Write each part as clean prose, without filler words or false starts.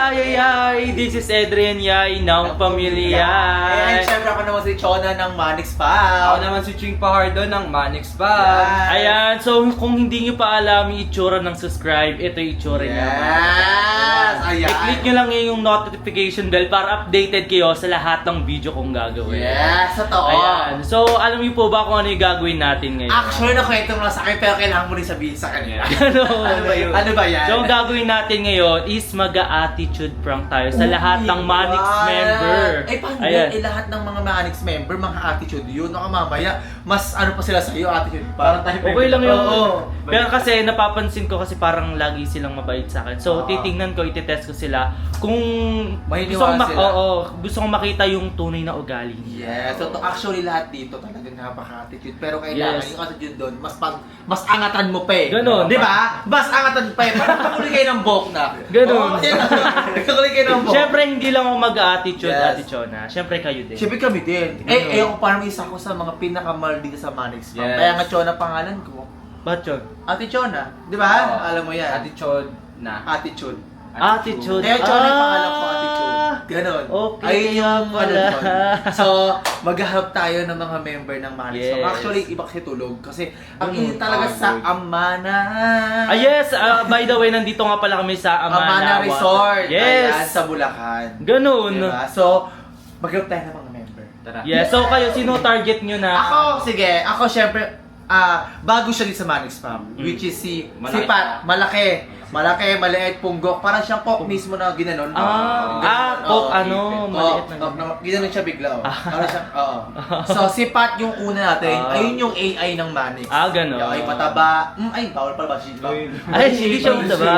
Ay! This is Adrian Yay ng Pamilya. And syempre ako naman si Chona ng Manix Pa. Ako naman si Ching Pahardo ng Manix Bag. Ayan, so kung hindi nyo pa alam yung itsura ng subscribe, ito yung itsura niya. Yes! Ayan. I-click nyo lang yung notification bell para updated kayo sa lahat ng video kong gagawin. Yes, totoo. Ayan, so alam niyo po ba kung ano yung gagawin natin ngayon? Actually, nakwento mo lang sa akin pero kailangan mo rin sabihin sa kanila. Ano ba yun? Ano ba yan? So ang gagawin natin ngayon is mag-attitude prank tayo sa lahat ng Manix member. Eh, paano Ayan. yan? Eh, lahat ng mga Manix member, mga attitude yun. Naka mamaya, mas ano pa sila sa'yo, attitude pa. Okay lang yun. Oo. Pero kasi napapansin ko kasi parang lagi silang mabait sa akin. So Oo. titingnan ko, ititest ko sila kung Mahiniwala sila. gusto kong makita yung tunay na ugali. Yes, so actually lahat dito talagang napaka-attitude. Pero kailangan Yes. yung attitude doon, mas angatan mo pa eh. Ganon. Di ba? Mas angatan pa eh. Parang nakuli kayo ng bok na. Ganon. Nakuli kayo ng bok. Siyempre hindi lang ako mag-attitude, Yes. Ate Chona. Siyempre kayo din. Siyempre kami din. Eh ako parang isa ko sa mga pinakamahal dito sa Manix. Yes. Kaya nga Chona pangalan ko. Ba't yun? Ate Chona. Di ba? Oo. Alam mo yan. Attitude na. Attitude. Attitude. Kaya Chona yung pangalan ko, Attitude. Ganon. Okay, Ayun yung kaya pala. ano doon. So, maghahanap tayo ng mga member ng Manix. Yes. So, actually, iba kasi tulog. Kasi, ang Mm. init talaga sa Amana. Yes, by the way, nandito nga pala kami sa Amana Resort. Yes. Ayan, sa Bulacan. Ganun. Diba? So, maghanap tayo ng mga member. Tara. Yes, so kayo, sino target nyo na? Sige. Ako, syempre, bago siya dito sa Manix Farm. Which is si Malaki. Pat. Malaki, maliit, punggok. Parang siyang Coke mismo na ginanon. Coke, maliit na. Ginanon siya bigla, oh. Parang siya, oo. So, si Pat yung una natin. Ayun yung AI ng Manix. Ganon. Yung ay mataba. Ay, bawal pala ba? Ay, hindi siya mataba.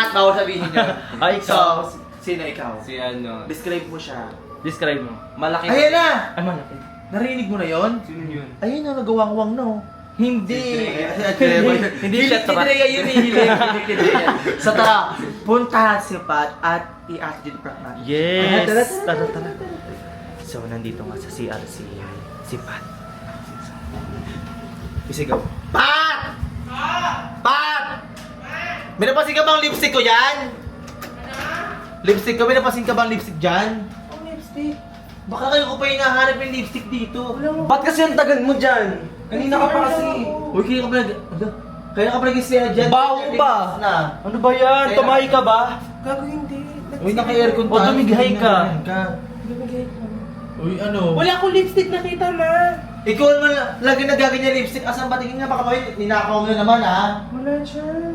Bawal sabihin niya. Ay, ikaw. So, sino ikaw? Si ano. Describe mo siya. Describe mo. Malaki. Ayan na! Ay, malaki. Narinig mo na yon? Sino yun? Ayun na, nagawang-wang na, oh. Hindi. Hindi siya trap. yun, hilig. So tara, puntahan si Pat at i-attitude prank natin. Yes. Tara. Tara. So, nandito nga sa CRC si Pat. Isigaw. Pat! Pat! May napansin ka bang lipstick ko yan? Lipstick ko? May napansin ka bang lipstick dyan? Lipstick. Baka kayo ko pa hinahanap yung lipstick dito. Ba't kasi ang tagal mo dyan? Kanina ka pa kasi. Uy, kaya ka pa nag-isaya dyan. Baho pa. Na. Ano ba yan? Tumahi ka ba? Gago hindi. Uy, naka-aircon O, dumighay ka. Lumigay ko. Uy, ano? Wala akong lipstick nakita na. Ikaw naman, lagi nagaganyan lipstick. Asan ba? Tingin nga, baka may ninakaw mo na naman, ha? Wala dyan.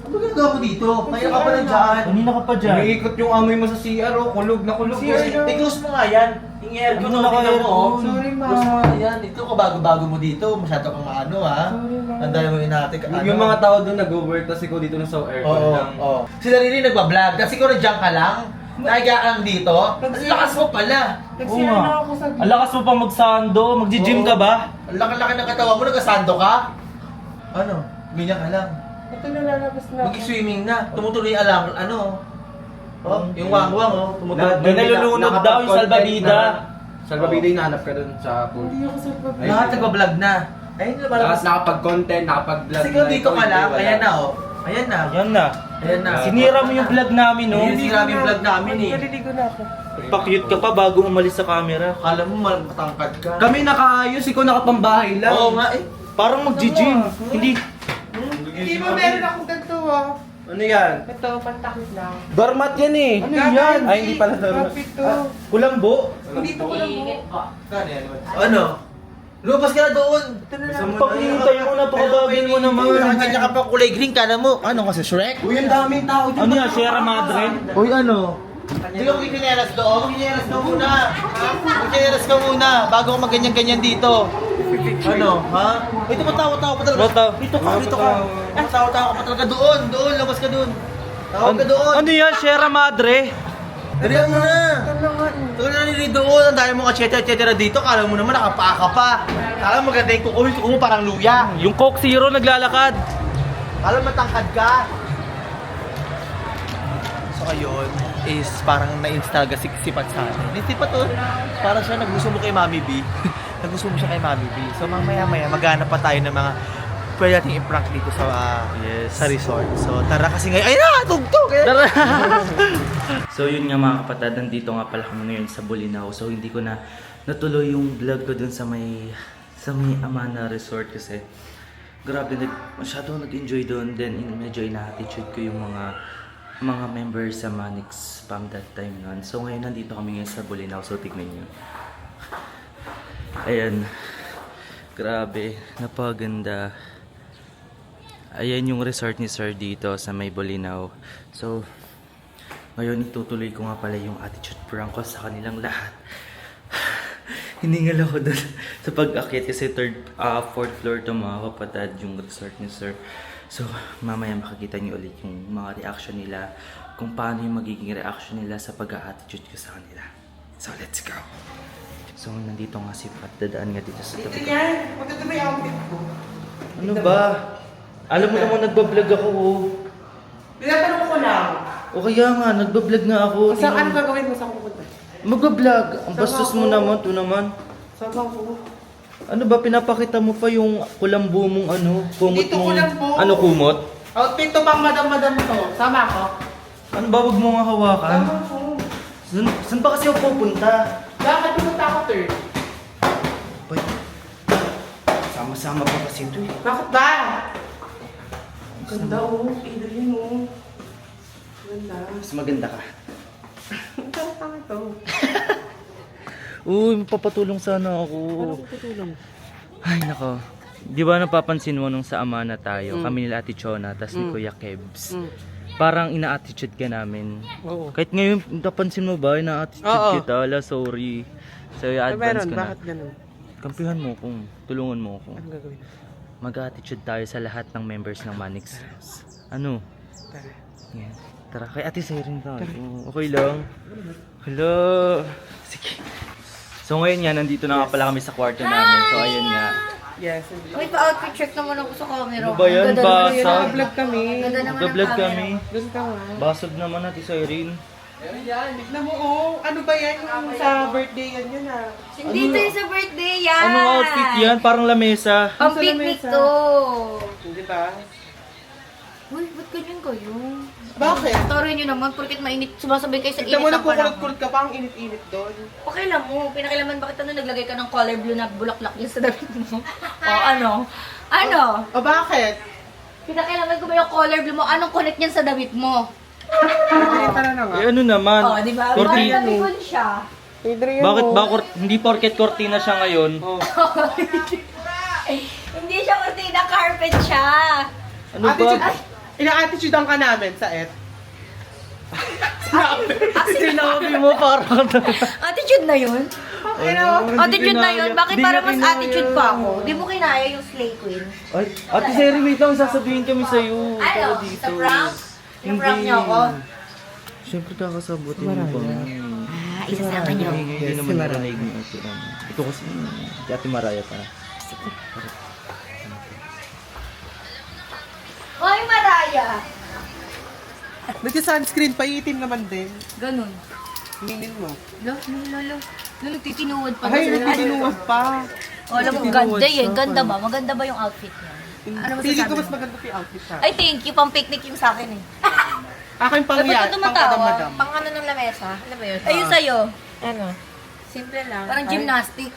Ano ginagawa mo dito? Kaya ka pa na dyan. Kanina ka pa dyan. Umiikot yung amoy mo sa CR, oh. Kulog na kulog. CR na. I-close mo nga yan. Yung aircon Ano mo, tingnan mo, oh. naka-aircon? Sorry, ma. Close mo nga yan. Ito ka bago-bago mo dito. Masyado kang maano, ha? Sorry, ma. Ang dami mo inatik. Yung mga tao doon nag-work, tapos ikaw dito na sa aircon Oo, lang. oo. Sila rin nagbablog. Kasi ikaw nandiyan ka lang. Naiga ka lang dito. Ang lakas mo pala. Nag-CR na ako sa Ang lakas mo pang magsando. Magji-gym ka ba? Ang laki-laki ng katawan mo. Nagkasando ka. Ano? Ganyan ka lang. Ito nalalabas na ako. Mag-swimming na. Tumutuloy alam, ano? Oh, yung wangwang, oh. Tumutuloy. May nalulunod daw yung salbabida. Salbabida yung nahanap ka doon sa pool. Hindi ako sa pabili. Lahat nagbablog na. Ayun na pala. Tapos nakapag-content, nakapag-vlog. Kasi ikaw dito ka lang. Ayan na, oh. Ayan na. Yan na. Ayan na. Sinira mo yung vlog namin, no? Hindi sinabi yung vlog namin, eh. Naliligo na ako. Pa-cute ka pa bago umalis sa camera. Akala mo matangkad ka. Kami nakaayos, ikaw nakapambahay lang. Oo nga, eh. Parang mag-gym. Hindi. Hindi ba meron akong ganito ah? Ano yan? Ito, pantakot lang. Dormat yan eh. Ano yan? Ay, hindi pala dormat. Kapit to. Kulambo. Dito ko lang mo. Ano? Lumabas ka na doon. Ito na lang. Pag-iintay mo na, pakabagin mo naman. Kanya ka pa kulay green, kana mo. Ano kasi, Shrek? Uy, ang daming tao dyan. Ano yan? Sierra Madre? Uy, ano? Hindi ka magkikinelas doon. Magkikinelas ka muna. Magkikinelas ka muna bago ka magganyan-ganyan dito. Ano? Ha? Uy, tumatawa-tawa pa talaga. Bata. Dito ka. Tumatawa-tawa ka pa talaga doon. Doon, labas ka doon. Tawag ka doon. Ano yan? Sierra Madre? Dalihan mo na. Ito na nga. Ito na nili doon. Ang dami mong etc. dito. Kala mo naman nakapaa ka pa. Kala mo maganda yung kuko mo parang luya. Yung Coke Zero naglalakad. Kala mo matangkad ka. So ayun is parang na-install ka sipat sa atin. Hindi pa to. Parang siya naggusto mo kay Mami B. Naggusto mo siya kay Mami B. So mamaya-maya maghanap pa tayo ng mga pwede nating i-prank dito sa Yes. sa resort. So tara kasi ngayon. Ay na! Tugtog! Eh. Tara. So yun nga mga kapatid, nandito nga pala kami ngayon sa Bolinao. So hindi ko na natuloy yung vlog ko dun sa may Amana Resort kasi grabe, masyado nag-enjoy doon. Then medyo ina-attitude ko yung mga members sa Manix Spam that time nun. So ngayon nandito kami ngayon sa Bolinao. So tignan nyo. Ayan. Grabe, napaganda. Ayan yung resort ni Sir dito sa may Bolinao. So ngayon itutuloy ko nga pala yung attitude prank ko sa kanilang lahat. Hiningal ako doon sa pag-akyat kasi fourth floor to mga kapatid yung resort ni Sir. So mamaya makikita niyo ulit yung mga reaction nila, kung paano yung magiging reaction nila sa pag-attitude ko sa kanila. So let's go! So nandito nga si Pat, dadaan nga dito sa Ito tabi ko. yan. Maganda ba yung outfit ko? Ano ba? Alam mo naman nagbablog ako oh. Tinatanong ko lang. O kaya nga, nagbablog nga ako. Saan ano gagawin mo? Saan ko pupunta? Magbablog. Ang Sama bastos ako. mo naman, ito naman. Saan ba ako? Ano ba, pinapakita mo pa yung kulambo mong ano? Kumot Dito mong... kulambo. Ano kumot? Outfit to pang madam-madam to. Sama ako? Ano ba, wag mo nga hawakan? Sama ako. Saan ba kasi ako pupunta? Bakit pumunta ako, third? Boy, sama-sama pa kasi ito eh. Bakit ba? Ang ganda oh. Adrian oh. Ganda. Mas maganda ka. Ang tanga to. Uy, papatulong sana ako. Ano tutulong? Ay, nako. Di ba napapansin mo nung sa Amana tayo, kami nila Ate Chona, tas ni Kuya Kebs. Parang ina-attitude ka namin. Oo. Kahit ngayon, napansin mo ba, ina-attitude Oo. kita. Ala, sorry. So, i-advance Meron, ko na. bakit ganun? Kampihan mo ko. Tulungan mo ako. Ano gagawin? Mag-attitude tayo sa lahat ng members ng Manix. Ano? Tara. Yan. Tara, kay Ate Siren tayo. Okay lang. Hello. Sige. So ngayon nga, nandito na nga pala kami sa kwarto namin. So ayun nga. Yes. Wait, pa-outfit check naman ako sa camera. Ano ba yan? Ang ganda naman Basag? yun. Vlog kami. Ganda naman ng Mag-vlog camera. kami. Doon ka nga. Basag naman Ate Siren. Yan, tignan mo oh. Ano ba yan yung sa birthday yan yun ah? Hindi ito yung sa birthday yan. Anong outfit yan? Parang lamesa. Pang Sa picnic lamesa. to. Hindi ba? Uy, ba't ganyan kayo? Bakit? Toroy nyo naman, porkit mainit, sumasabay kayo sa Tignan init mo ng na panahon. kukulot-kulot ka pa, ang init-init doon. Pakialam mo, pinakilaman bakit ano naglagay ka ng color blue na bulaklak yan sa damit mo? O ano? Ano? O bakit? Pinakilaman ko ba yung color blue mo? Anong connect niyan sa damit mo? Ay, tara na nga. Eh ano naman? O, di ba? Cortina. Bakit nabigon siya? Adrian Bakit oh. ba? Hindi porket cortina siya ngayon. Oh. Hindi siya cortina, carpet siya. Ano Attitude, ba? ina-attitudean ka namin sa et. Sinabi mo parang... Attitude na yun? Attitude na yun? Bakit Di para niya mas kinaya. attitude pa ako? Di mo kinaya yung slay queen? Ay, Ate Seri, wait lang. Sasabihin kami sa'yo. Ano? Tara dito. Sa prank? Yung prank niyo ako? Siyempre kakasabutin mo ba? Isa sa akin yun. Hindi naman narinig mo ito. Ito kasi, si Ate Maraya pa. Hoy, Maraya! Nagka-sunscreen pa, iitim naman din. Ganun. Hingin mo. Lalo. Nagtitinuwad pa. Ay, nagtitinuwad pa. Oh, alam mo, ganda yan. Ganda ba? Maganda ba yung outfit niya? Ano Pili ko masasabi mas mo? maganda pa yung outfit ha. Ay, thank you. Pang picnic yung sa akin eh. Akin pang Ba't yan, ka pang tumatawa? kadam-madam. Pang ano ng lamesa? Ano ba yun? Ayun sa'yo. Ano? Simple lang. Parang gymnastic.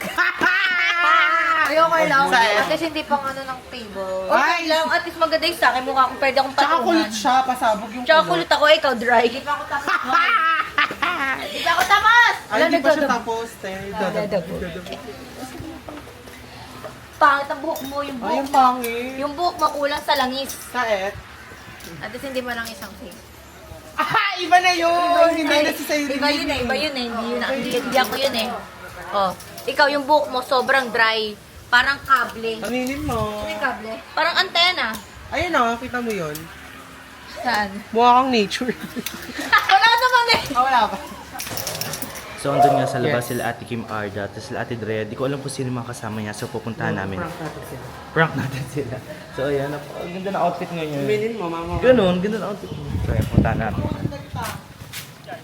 Ayoko lang. Sa At least hindi pang ano ng table. Okay lang. At least maganda yung sa akin. Mukha akong pwede akong Tsaka patungan. kulot siya, pasabog yung Tsaka kulot. kulot ako. Ikaw dry. Hindi pa ako tapos. Hindi pa ako tapos! Ay, hindi pa siya tapos. Dadabo. Pangit ang buhok mo. Yung Ay, buhok yung pangit. Yung buhok mo kulang sa langis. Sa et. At least hindi mo lang isang face. Ah, iba na yun! Hindi na si Sayo Iba yun eh. Iba yun eh. Hindi ako yun eh. Oh. Ikaw yung buhok mo sobrang dry. Parang kable. Aminin mo. Ano yung kable? Parang antena. Ayun na, kita mo yun. Saan? Mukha kang nature. Wala naman eh. Ah, wala pa. So, andun nga sa labas sila Ate Kim Arda, tapos sila Ate Drea. Di ko alam kung sino mga kasama niya, so pupuntahan namin. Prank natin sila. So, ayan. Ang ganda na outfit ngayon. Aminin mo, mama. Ganun, ganda na outfit mo. So, ayan, puntahan namin.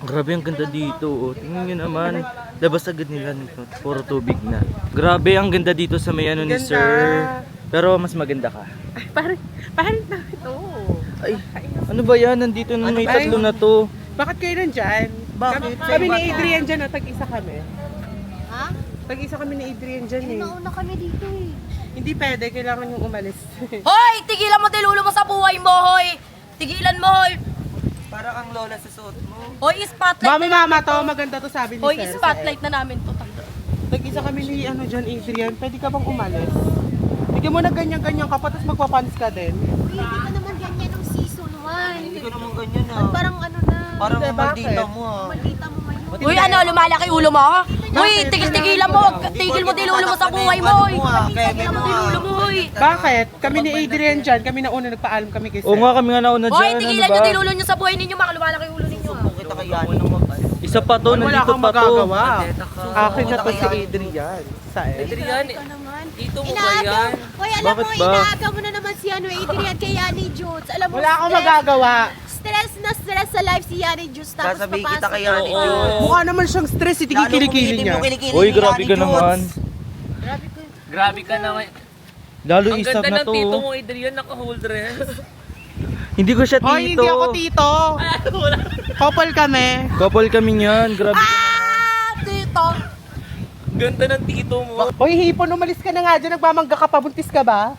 Grabe, ang ganda dito. Oh. Tingnan nyo naman. Labas agad nila nito. Puro tubig na. Grabe, ang ganda dito sa may ano ni Ganda. Sir. Pero mas maganda ka. Parang na ito. Ay, ano ba yan? Nandito na may tatlo na to. Bakit kayo nandyan? Bakit? Kami ni Adrian dyan, tag-isa kami. Ha? Tag-isa kami ni Adrian dyan eh. Nauna kami dito eh. Hindi pwede, kailangan yung umalis. Hoy! Tigilan mo dilulo mo sa buhay mo, hoy! Tigilan mo, hoy! Parang ang lola sa suot mo. Hoy, spotlight! Mama to, maganda to sabi ni Hoy, Sir. spotlight na namin to. Tag-isa kami ni dyan, Adrian. Pwede ka bang umalis? Bigyan mo na ganyan-ganyan ka pa, tapos magpapanis ka din. Uy, hindi ka naman ganyan ng season 1. Hindi ko naman ganyan Parang ano na. Parang Hindi, maldita bakit? mo ah. Maldita mo ngayon. Uy, ano, lumalaki ulo mo? Uy, tigil-tigilan mo! Tigil mo dilulo mo sa buhay mo, hoy! Tigil mo dilulo mo, hoy! Bakit? Kami ni Adrian dyan, kami na una nagpaalam kami kay Sir. Oo nga, kami nga nauna Hoy, dyan. tigilan Ano nyo ba? dilulo nyo sa buhay ninyo, mga lumalaki ulo ninyo. ah. Kita kay Yani nung Isa pa to, Wala nandito kang pa to. magagawa. Akin na to si Adrian. Sa Adrian, ka naman. Dito mo ba Inaagaw. yan? Hoy, alam Bakit mo, ba? inaagaw mo na naman si Adrian kay Yani Jules. Alam mo, Wala akong magagawa. Stress na stress sa life si Yani Jules. Tapos Sasabihin kita papasok kay Yani ka. Jules. Mukha naman siyang stress, kilikili niya. Uy, grabe ka naman. Grabe ka naman. Lalo Ang isang ganda na ng to. tito mo, Adrian, naka-whole dress. Hindi ko siya tito. Hoy, hindi ako tito. Couple kami. Couple kami niyan. Grabe ka naman. Ah, tito! Ganda ng tito mo. Hoy, hipon, umalis ka na nga dyan. Nagmamangga ka pa, buntis ka ba?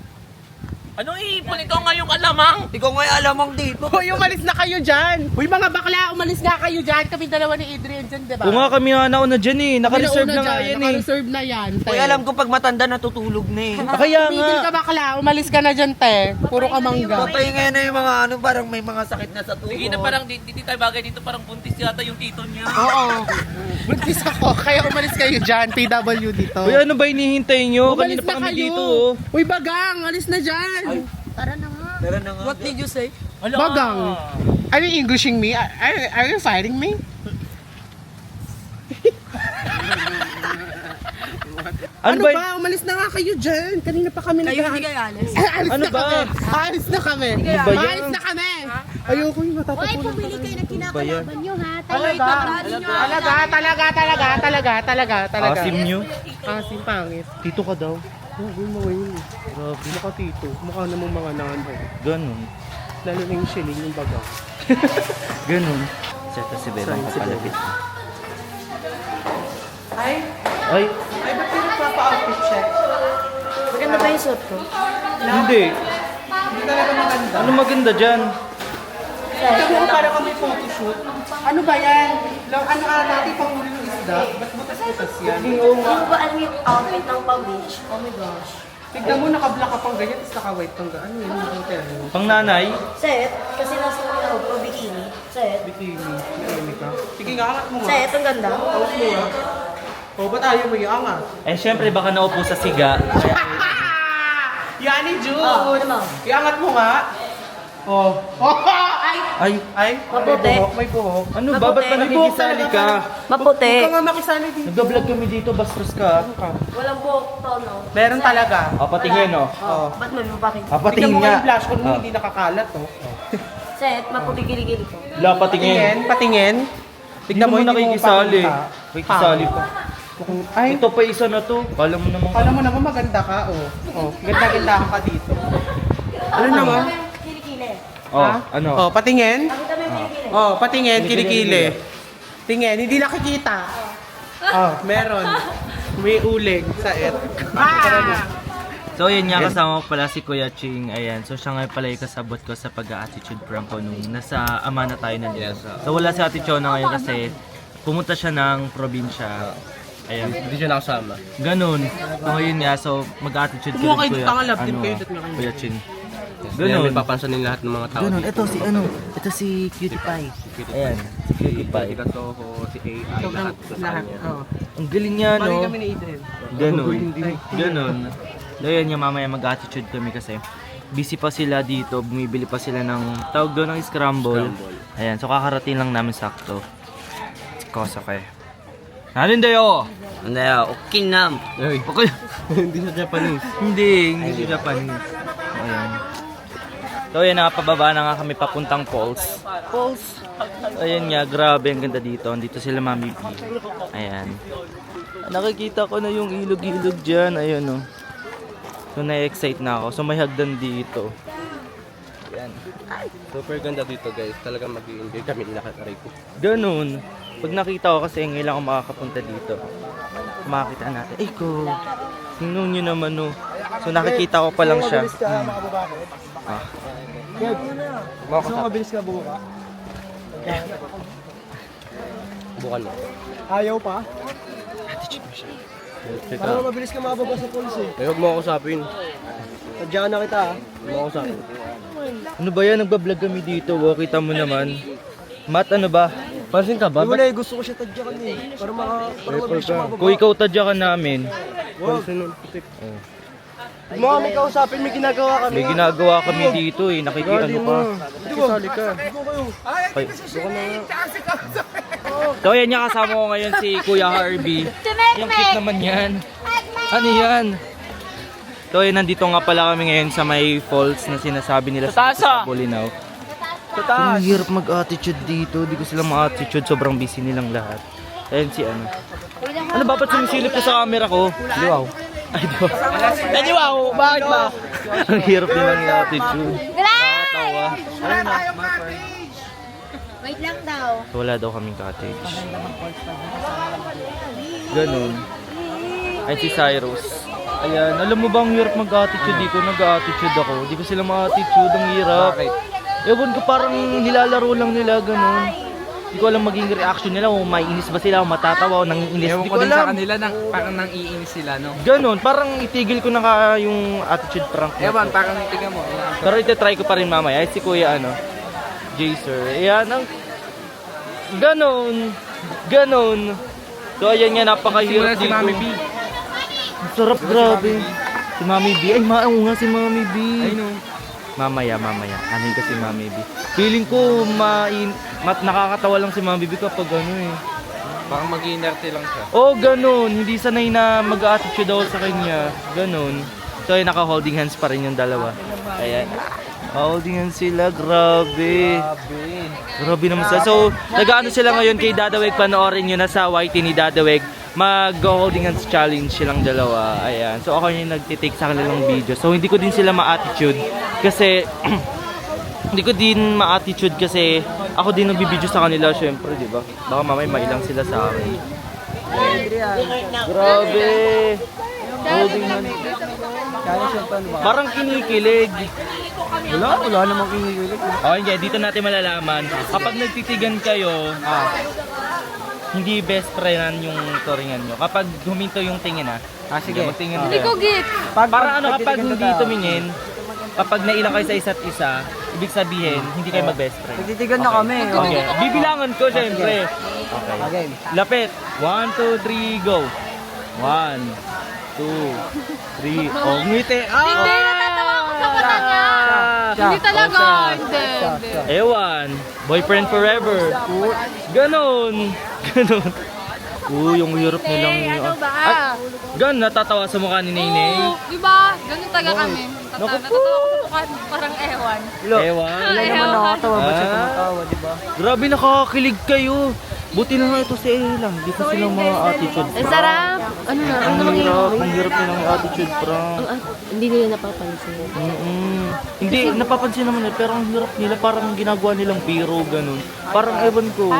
Anong iipon ikaw ngayong alamang? Ikaw nga alamang dito. Hoy, umalis na kayo dyan. Hoy, mga bakla, umalis nga kayo dyan. Kami dalawa ni Adrian dyan, diba? Oo nga, kami nga nauna dyan eh. Naka-reserve na nga yan eh. Naka-reserve na yan, te. Uy, alam ko pag matanda natutulog na eh. Kaya nga. Tumigil ka bakla, umalis ka na dyan, te. Puro ka mangga. Patay ngayon na yung mga ano, parang may mga sakit na sa tuhod. Sige na, parang di tayo bagay dito, parang buntis yata yung tito niya. Oo. Buntis ako, kaya umalis kayo dyan. PW dito. Uy, ano ba hinihintay nyo? Umalis Kanina pa na kami kayo. dito oh. Uy, bagang, alis na dyan. Tara na nga. Tara na nga. What did you say? Ala. Bagang. Are you Englishing me? Are you fighting me? Ano Ano ba? ba? Umalis na nga kayo dyan. Kanina pa kami Kayo hindi kayo alis. Alis Ano na ba? kami. Alis na kami. Ano ba yan? Alis na kami. Ayoko yung Hoy, matatapunan. pumili kayo ng kinakalaban nyo, ha? Talaga. Talaga. Asim nyo? Asim pangit. Tito ka daw. Oo, mga yun. Grabe. Mukha tito. Mukha namang mga nanay. Ganun. Lalo na yung shilling yung bagang. Ganun. Seta si Bebang papalapit. Ay, Ay, ay ba't yung nagpapa-outfit check? Maganda ba yung suot ko? hindi. Hindi talaga maganda. Ano maganda dyan? Ito mo para kami photoshoot. Ano ba yan? Ano natin pang huli ng isda? Ba't butas-butas yan? Hindi ko ba alam yung outfit ng pang-beach? Oh my gosh. Tignan mo, naka-black ka pang ganyan, tapos naka-white pang ganyan. Ano yun yung terno? Pang nanay? Set, kasi nasa mga ako, bikini. Set. Bikini. Bikini ka. Sige nga, angat mo nga. Set, ang ganda. Angat mo nga. O, ba't ayaw mo yung angat? Eh, syempre baka naupo sa siga. Kaya, Yani Jules! Oh, ano mo? Iangat mo nga. Oh. Ay! ay, Ay! Maputi. May buhok, may buhok. ano ba? Ba't pa Maputi. nakikisali ka? Maputi. Huwag ka nga makisali dito. Nagbablog kami dito, bastos ka. Walang buhok to, no? Meron talaga. Ah, patingin oh. Oh. Ba't mo mapakita? Ah, Tignan patingin mo nga. yung blush kung Ah. hindi nakakalat, oh. Set, maputi kiligili ko. La, patingin. Patingin. Tignan mo, Hindi mo nakikisali. Nakikisali pa. Ay, Ito pa isa na to. Kala mo naman. alam mo naman maganda ka, oh. Oh, ganda-ganda ka dito. Ano naman? Kilikili. Oh, Ha? ano? Oh, patingin. Pakita mo yung kilikili. Oh, patingin, Kilikili. kilikili. Tingin, hindi nakikita. Oh, meron. May uling sa et. Ah! So yun nga, kasama ko pala si Kuya Ching. Ayan, so siya nga pala yung kasabot ko sa pag-attitude prank ko nung nasa Amana tayo nandito. So wala si Ate Chona ngayon kasi pumunta siya ng probinsya. Ayan, Hindi siya nakasama. ganun. So ngayon nga, so mag-attitude ko Kumuha kayo rin, dito, tangalab din kayo, dito nga kayo. Kuya Ching. Ganun. May Ganun. papansanin lahat ng mga tao. Ganun, ito si ano, ito si Cutie Pie. Ayan, si Cutie Pie. Si Katoho, si AI, Sobrang lahat sa lahat. kanya. Oh. Ang galing niya, Bali no? kami ni Adrian. Ganun. Ganun. So yun yung mamaya mag-attitude kami kasi busy pa sila dito, bumibili pa sila ng tawag doon ng scramble. Ayan, so kakarating lang namin sakto. Kosa kayo. Narin dayo! Ano ya, okay na. Okay. Hindi siya Japanese. hindi siya Japanese. Ayan. So ayan, nakapababa na nga kami papuntang falls. Falls. Ayan nga, grabe, ang ganda dito. Dito sila Mami B. Ayan. Nakikita ko na yung ilog-ilog dyan. Ayan o. So na-excite na ako. So may hagdan dito. Ayan. Super ganda dito guys. Talagang mag-i-enjoy kami nakakaray ko. Ganun. Pag nakita ko kasi ngayon lang ako makakapunta dito. Makakita natin. Ay ko. Sino nyo naman no. So nakikita ko pa lang siya. Ah. Gusto mo mabilis ka buka? Bukan mo. Ayaw pa? Teka. Parang mabilis ka makababa sa pulse eh. Huwag mo ako usapin. Tadyakan na kita ah. Huwag mo ako usapin. Ano ba yan? Nagbablog kami dito. Oh. Kita mo naman. Matt, ano ba? Pansin ka ba? Di wala eh, gusto ko siya tadyakan eh. Para mabilis siya makababa. Kung ikaw tadya ka namin, Pansin nun, putik. Huwag mo kami kausapin, may ginagawa kami. may ginagawa kami dito eh. Nakikiano ka. Nakisali ka. Ay. So yan niya, kasama ko ngayon si Kuya Harvey. Yung cute naman yan. Ano yan? So yan, nandito nga pala kami ngayon sa may falls na sinasabi nila sa Bolinao. Ang hirap mag-attitude dito. Di ko sila ma-attitude. Sobrang busy nilang lahat. Ayan si ano. Ano ba? Ba't sumisilip ka sa camera ko? Liwaw. Ay, di ba? Naniwaw, bakit ba? Ang hirap nilang attitude. Nakakatawa. Wait lang daw. So, wala daw kaming cottage. Ganun. Ay, si Cyrus. Ayan, alam mo ba ang hirap mag-attitude dito? Nag-attitude ako. Di ko sila ma-attitude. Ang hirap. Ewan ko, parang nilalaro lang nila, ganun. Di ko alam maging reaction nila. Kung maiinis ba sila, o matatawa, o nangiinis. Di ko alam. Sa kanila, parang nang iinis sila, no? Ganun, parang itigil ko na yung attitude prank na Ewan, to. parang tingnan mo. Pero iti-try ko pa rin mamaya. Ay, si Kuya, ano, Jaser. Ayan, ang... Ganon. Ganon. So, ayan nga, napakahirap Si dito. Mami B. Ang sarap, grabe. Si Mami B. Ay, oo nga si Mami B. Ay, no. Mamaya. Ano ko si Mami B. Feeling ko, nakakatawa lang si Mami B kapag ano eh. Parang mag-inerte lang siya. Oh, ganon. Hindi sanay na mag-attitude ako sa kanya. Ganon. So, ay naka-holding hands pa rin yung dalawa. Ayan. Holding hands sila. Grabe. Grabe naman sila. So, nag-ano sila ngayon kay Dadaweg. Panoorin nyo na sa YT ni Dadaweg. Mag-holding hands challenge silang dalawa. Ayan. So, ako yung nagtitake sa kanilang video. So, hindi ko din sila ma-attitude. Kasi, hindi ko din ma-attitude kasi ako din nagbibideo sa kanila, syempre, di ba? Baka mamay mailang sila sa akin. Grabe! Holding hands. Parang kinikilig. Wala namang kinikilig. Okay, okay, dito natin malalaman. Kapag nagtitigan kayo, hindi best friend yung turingan nyo. Kapag huminto yung tingin sige, magtingin Hindi ko kayo. git. Para ano, kapag hindi tumingin, kapag nailang kayo sa isa't isa, ibig sabihin, hindi kayo mag-best friend. Nagtitigan na kami. Okay. Bibilangan ko, syempre. Okay. Lapit. 1, 2, 3, go. 1, 2, 3. Oh, ngiti. Hindi, natatawa ako sa mata niya. Hindi talaga. Hindi. Ewan. Boyfriend forever. Ganon. Yung hirap nilang... Ano ba? Natatawa sa mukha ni Nene. Oo, di ba? Ganun talaga kami. Natatawa ako sa mukha, parang ewan. Ewan. Wala naman nakakatawa ba siya tumatawa, di ba? Grabe, nakakakilig kayo. Buti na nga ito si Ella. Hindi pa silang mga attitude Ang prank. sarap. Ano na? Ang Ang hirap nilang attitude prank. Hindi nila napapansin. Hindi, napapansin naman eh, pero ang hirap nila, parang ginagawa nilang biro, ganun. Parang ewan ko.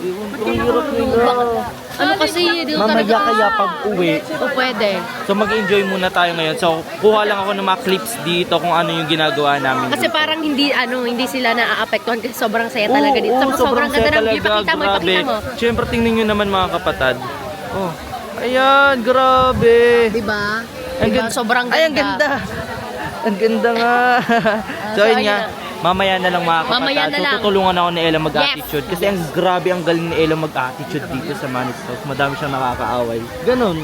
Ewan ko, ang hirap nila. Ano kasi, di ko Mamaya talaga. kaya pag uwi, O pwede. so mag-enjoy muna tayo ngayon. So, kuha lang ako ng mga clips dito kung ano yung ginagawa namin. Kasi parang hindi sila naaapektuhan kasi sobrang saya talaga dito. Oo, Sobrang ganda saya ng view. Ipakita mo, grabe. ipakita mo. Siyempre, tingnan nyo naman mga kapatad. Oh, ayan, grabe. Diba? Ang Diba? ganda. Sobrang ganda. Ay, ang ganda. Ang ganda nga. So, ayun nga. Mamaya na lang mga kapatid. Mamaya na lang. So, tutulungan ako ni Ella mag-attitude. Kasi ang grabe, ang galing ni Ella mag-attitude dito sa Manix House. Madami siyang nakakaaway. Ganon.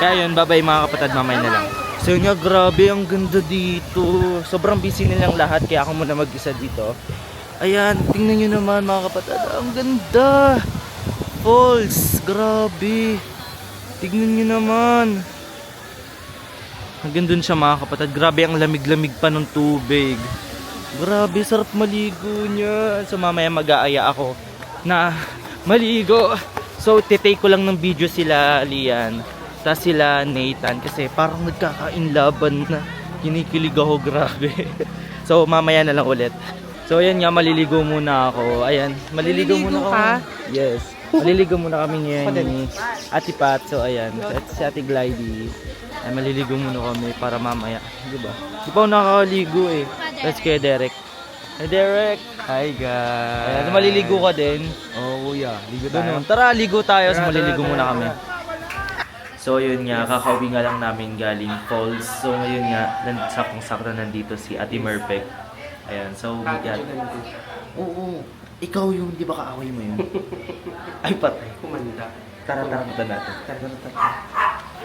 Kaya yun, bye-bye mga kapatid. Mamaya na lang. So yun nga, grabe, ang ganda dito. Sobrang busy nilang lahat. Kaya ako muna mag-isa dito. Ayan, tingnan nyo naman mga kapatid. Ang ganda. Falls. Grabe. Tingnan nyo naman. Hanggang dun siya mga kapatid. Grabe, ang lamig-lamig pa ng tubig. Grabe, sarap maligo niya. So mamaya mag-aaya ako na maligo. So titake ko lang ng video sila Lian, tapos sila Nathan, kasi parang nagkakainlaban na. Kinikilig ako, grabe. So, mamaya na lang ulit. So, ayan nga, maliligo muna ako. Ayan, maliligo muna ako. Yes. Maliligo muna kami ngayon ni Ate Pat. So, ayan. At si Ate Glidey. Ay, maliligo muna kami para mamaya. Diba? Di pa ako nakakaligo eh. Let's kay Derek. Hey Derek! Hi guys! Ayan, maliligo ka din. Oh, yeah. Ligo tayo. Tara, ligo tayo. So, maliligo muna kami. So, yun nga. Kakauwi nga lang namin galing falls. So, ngayon nga, saktong-sakto nandito si Ate Merpek. Ayan, so, yan. Oo, ikaw yung, di ba kaaway mo yun? Ay, patay. Kumanda. Tara, punta natin.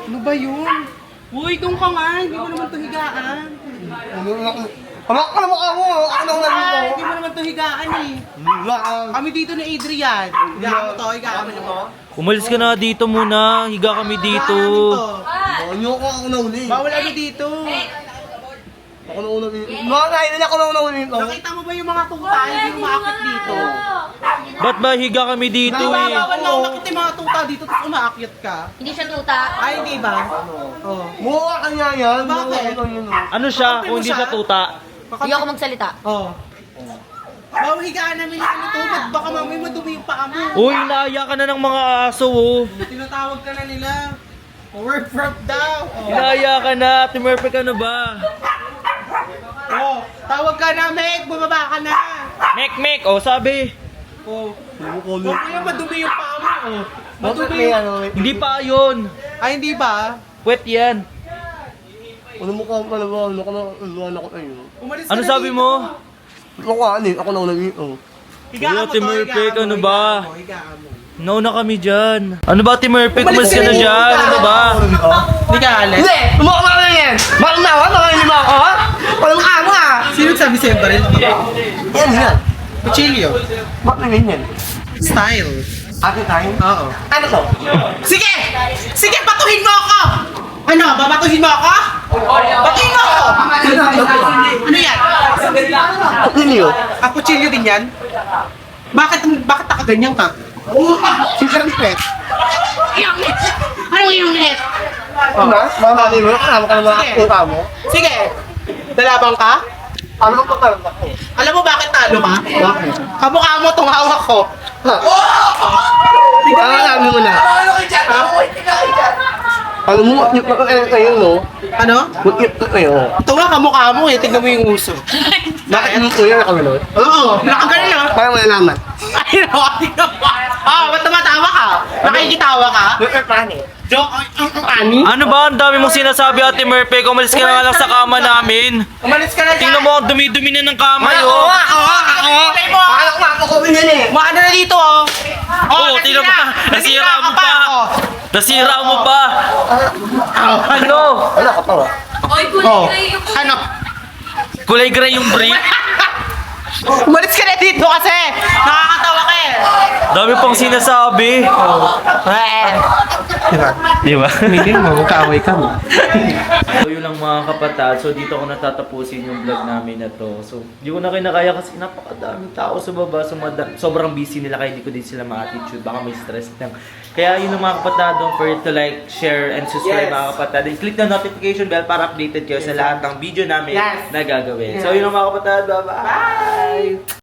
Ano ba yun? Uy, doon ka nga. Hindi mo naman to higaan. Hamak ka na mukha mo! Ako na ulan dito! Hindi mo naman to higaan eh. Kami dito ni Adrian. Higaan mo to, higaan mo to. Umalis ka na dito muna. Higa kami dito. Ano ko ako na uli? Bawal ano dito. Ako na una dito. Mga kainin ako na una dito. Nakita mo ba yung mga tuta? Hindi umaakit dito. Ba't ba higa kami dito eh? Bawal na umakit yung mga tuta dito tapos umaakyat ka. Hindi siya tuta. Ay, hindi ba? Oh. Mukha ka niya yan. Bakit? Ano siya kung hindi siya tuta? Hindi ako magsalita. Oh. Bawal higaan namin yung ano to. Ba't baka mamay madumi yung paa mo? Uy, naaya ka na ng mga aso oh. Tinatawag ka na nila. Work from daw. Oh. Naaya ka na. Ate Merpek, ano ba? Oh, tawag ka na, Meg. Bumaba ka na. Mek, oh sabi. Oh. Huwag mo yung madumi yung paa mo. Oh. Bakit Madumi may yung... ano? Hindi pa yun. Ay, hindi ba? Puwet yan. Ano mukha ko pala ba? Ano ka na? Ano ako tayo? Umalis Ano na sabi dito. mo? Mukha eh. Ako na una dito. Higaan Uy, mo Ate to, Merpek, higaan mo, ano ba? higaan mo, higaan mo. Nauna kami dyan. Ano ba, Ate Merpek? Umalis ka na dyan. Ano ba? Hindi ka alis? Hindi! Mukha mo na yan! Bakit na ako? Bakit hindi mo ako? Walang mukha mo ah! Sino sabi sa'yo, Baril? Yan, yan. Cuchillo. Bakit na ganyan? Style. Akin tayo? Oo. Ano to? Sige! Sige, batuhin mo ako! Ano, babatuhin mo ako? Batuhin mo ako! Ano yan? Ano yun? Ah, cuchillo din yan? Bakit nakaganyan ka? Si Karpet. Anong yung net? Ano na? Mamali mo. Kasama ka naman Sige. ako mo. Sige! Dalabang ka? Ano ang pagkaroon ako? Alam mo bakit talo ka? Bakit? Kamukha mo itong hawak ko. Ha? Alam mo na. Alam mo, yung kayo, no? Ano? Yung kayo. Ito nga kamukha mo eh. Tignan mo yung uso. Bakit yung kuya na kami, no? Oo, nakagaling ah. Kaya mo nalaman. Ay, tignan mo. Ah, ba't tumatawa ka? Nakikitawa ka? Paano? Joke, ang ani? Ano ba? Ang dami mong sinasabi, Ate Merpek. Umalis ka na nga lang sa kama namin. Umalis ka na dyan. Tingnan mo, ang dumi-dumi na ng kama Ako yun. nga, ako nga, ako nga. Kulay mo. Anak mo, ako ko yan eh. Maano na dito oh. Oo, tingnan mo pa. Nasira mo pa. oh. Nasira mo pa. Ano? Wala ka pa ba? Oh. Ano? Kulay gray yung brief. Umalis ka na dito kasi. Nakakatawa ka eh. Dami pang sinasabi. Diba? Di ba? Miling mo, magkaaway ka mo. So yun lang mga kapatid. So dito ko natatapusin yung vlog namin na to. So di ko na kinakaya kasi napakadaming tao sa baba. So, sobrang busy nila kaya hindi ko din sila ma-attitude. Baka may stress lang. Kaya yun ang mga kapatid. Don't forget to like, share, and subscribe mga kapatid. And click the notification bell para updated kayo sa lahat ng video namin na gagawin. So yun ang mga kapatid. Bye-bye!